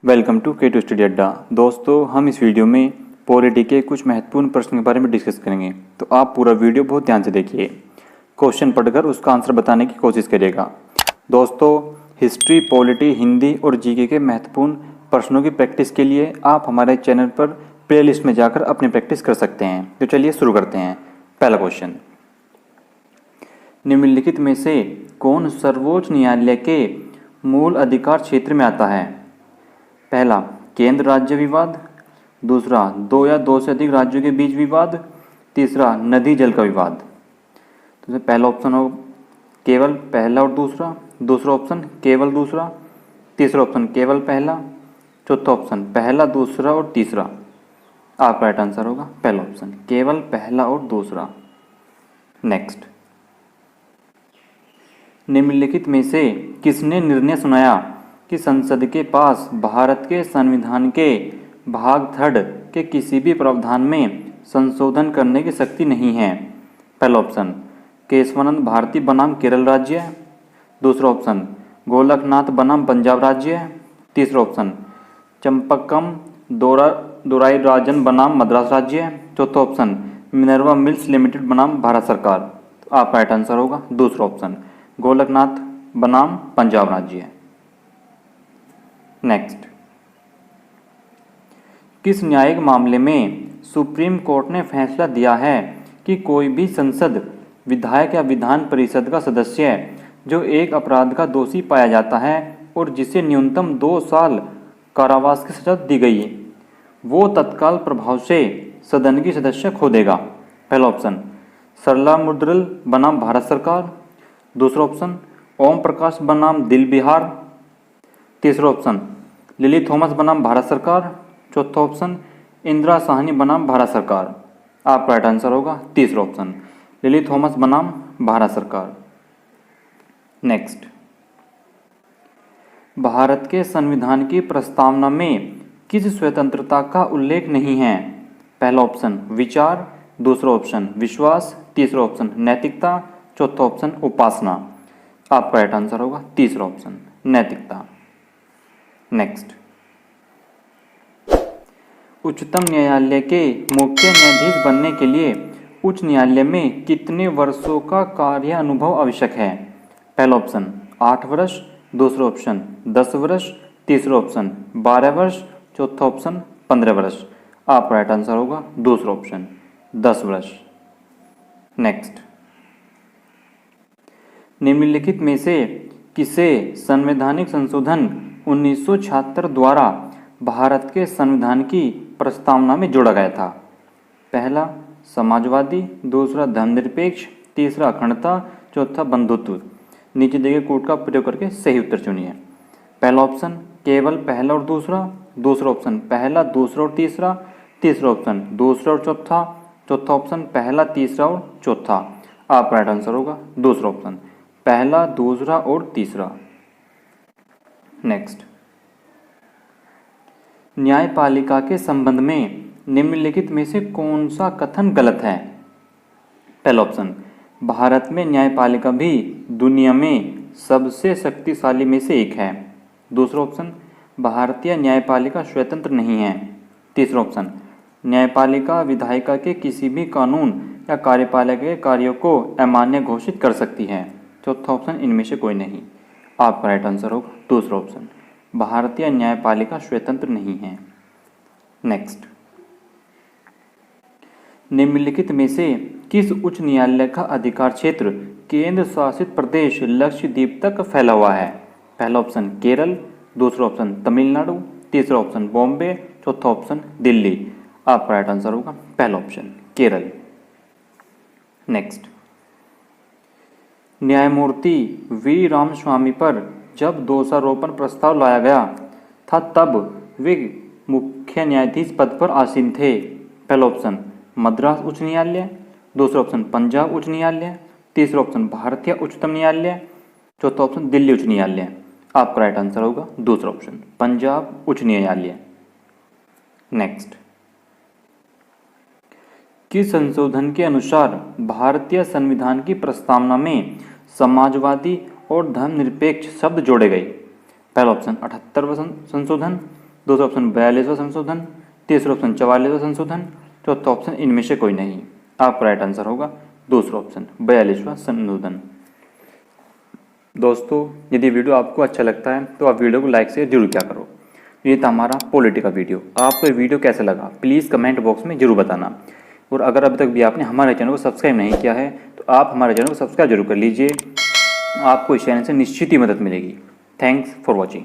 Welcome to के to study अड्डा। दोस्तों, हम इस वीडियो में पॉलिटी के कुछ महत्वपूर्ण प्रश्न के बारे में डिस्कस करेंगे, तो आप पूरा वीडियो बहुत ध्यान से देखिए। क्वेश्चन पढ़कर उसका आंसर बताने की कोशिश करिएगा। दोस्तों, हिस्ट्री, पॉलिटी, हिंदी और जीके के महत्वपूर्ण प्रश्नों की प्रैक्टिस के लिए आप हमारे चैनल पर प्लेलिस्ट में जाकर अपनी प्रैक्टिस कर सकते हैं। तो चलिए शुरू करते हैं। पहला क्वेश्चन, निम्नलिखित में से कौन सर्वोच्च न्यायालय के मूल अधिकार क्षेत्र में आता है? पहला, केंद्र राज्य विवाद। दूसरा, दो या दो से अधिक राज्यों के बीच विवाद। तीसरा, नदी जल का विवाद। तो पहला ऑप्शन हो केवल पहला और दूसरा। दूसरा ऑप्शन केवल दूसरा। तीसरा ऑप्शन केवल पहला। चौथा ऑप्शन पहला, दूसरा और तीसरा। आपका राइट आंसर होगा पहला ऑप्शन, केवल पहला और दूसरा। नेक्स्ट, निम्नलिखित में से किसने निर्णय सुनाया कि संसद के पास भारत के संविधान के भाग 3 के किसी भी प्रावधान में संशोधन करने की शक्ति नहीं है? पहला ऑप्शन केशवानंद भारती बनाम केरल राज्य। दूसरा ऑप्शन गोलकनाथ बनाम पंजाब राज्य। तीसरा ऑप्शन चंपकम दोराईराजन बनाम मद्रास राज्य। चौथा ऑप्शन मिनर्वा मिल्स लिमिटेड बनाम भारत सरकार। तो आपका राइट आंसर होगा दूसरा ऑप्शन, गोलकनाथ बनाम पंजाब राज्य। नेक्स्ट, किस न्यायिक मामले में सुप्रीम कोर्ट ने फैसला दिया है कि कोई भी संसद विधायक या विधान परिषद का सदस्य जो एक अपराध का दोषी पाया जाता है और जिसे न्यूनतम 2 साल कारावास की सजा दी गई, वो तत्काल प्रभाव से सदन की सदस्य खो देगा? पहला ऑप्शन सरला मुद्रल बनाम भारत सरकार। दूसरा ऑप्शन ओम प्रकाश बनाम दिल बिहार। तीसरा ऑप्शन लिली थॉमस बनाम भारत सरकार। चौथा ऑप्शन इंदिरा साहनी बनाम भारत सरकार। आपका राइट आंसर होगा तीसरा ऑप्शन, लिली थॉमस बनाम भारत सरकार। नेक्स्ट, भारत के संविधान की प्रस्तावना में किस स्वतंत्रता का उल्लेख नहीं है? पहला ऑप्शन विचार। दूसरा ऑप्शन विश्वास। तीसरा ऑप्शन नैतिकता। चौथा ऑप्शन उपासना। आपका राइट आंसर होगा तीसरा ऑप्शन, नैतिकता। नेक्स्ट, उच्चतम न्यायालय के मुख्य न्यायाधीश बनने के लिए उच्च न्यायालय में कितने वर्षों का कार्य अनुभव आवश्यक है? पहला ऑप्शन 8 वर्ष। दूसरा ऑप्शन 10 वर्ष। तीसरा ऑप्शन 12 वर्ष। चौथा ऑप्शन 15 वर्ष। आपका राइट आंसर होगा दूसरा ऑप्शन, 10 वर्ष। नेक्स्ट, निम्नलिखित में से किसे संवैधानिक संशोधन 1976 द्वारा भारत के संविधान की प्रस्तावना में जोड़ा गया था? पहला समाजवादी। दूसरा धर्मनिरपेक्ष। तीसरा अखंडता। चौथा बंधुत्व। नीचे दिए गए कोड का प्रयोग करके सही उत्तर चुनिए। पहला ऑप्शन केवल पहला और दूसरा। दूसरा ऑप्शन पहला, दूसरा और तीसरा। तीसरा ऑप्शन दूसरा और चौथा। चौथा ऑप्शन पहला, तीसरा और चौथा। आपका राइट आंसर होगा दूसरा ऑप्शन, पहला, दूसरा और तीसरा। नेक्स्ट, न्यायपालिका के संबंध में निम्नलिखित में से कौन सा कथन गलत है? पहला ऑप्शन भारत में न्यायपालिका भी दुनिया में सबसे शक्तिशाली में से एक है। दूसरा ऑप्शन भारतीय न्यायपालिका स्वतंत्र नहीं है। तीसरा ऑप्शन न्यायपालिका विधायिका के किसी भी कानून या कार्यपालिका के कार्यों को अमान्य घोषित कर सकती है। चौथा ऑप्शन इनमें से कोई नहीं। आपका राइट आंसर होगा दूसरा ऑप्शन, भारतीय न्यायपालिका स्वतंत्र नहीं है। नेक्स्ट, निम्नलिखित में से किस उच्च न्यायालय का अधिकार क्षेत्र केंद्र शासित प्रदेश लक्षद्वीप तक फैला हुआ है? पहला ऑप्शन केरल। दूसरा ऑप्शन तमिलनाडु। तीसरा ऑप्शन बॉम्बे। चौथा ऑप्शन दिल्ली। आपका राइट आंसर होगा पहला ऑप्शन, केरल। नेक्स्ट, न्यायमूर्ति वी रामस्वामी पर जब दोषारोपण प्रस्ताव लाया गया था तब वे मुख्य न्यायाधीश पद पर आसीन थे? पहला ऑप्शन मद्रास उच्च न्यायालय। दूसरा ऑप्शन पंजाब उच्च न्यायालय। तीसरा ऑप्शन भारतीय उच्चतम न्यायालय। चौथा ऑप्शन दिल्ली उच्च न्यायालय। आपका राइट आंसर होगा दूसरा ऑप्शन, पंजाब उच्च न्यायालय। नेक्स्ट, किस संशोधन के अनुसार भारतीय संविधान की प्रस्तावना में समाजवादी और धर्मनिरपेक्ष शब्द जोड़े गए? पहला ऑप्शन 78वां संशोधन। दूसरा ऑप्शन 42वां संशोधन, तीसरा ऑप्शन 44वां संशोधन, चौथा ऑप्शन इनमें से कोई नहीं। आपका राइट आंसर होगा दूसरा ऑप्शन 42वां संशोधन। दोस्तों यदि वीडियो आपको अच्छा लगता है तो आप वीडियो को लाइक शेयर जरूर क्या करो। ये था हमारा पॉलिटी का वीडियो। आपको ये वीडियो कैसा लगा प्लीज़ कमेंट बॉक्स में जरूर बताना। और अगर अभी तक भी आपने हमारे चैनल को सब्सक्राइब नहीं किया है तो आप हमारे चैनल को सब्सक्राइब जरूर कर लीजिए। आपको इस चैनल से निश्चित ही मदद मिलेगी। Thanks for watching.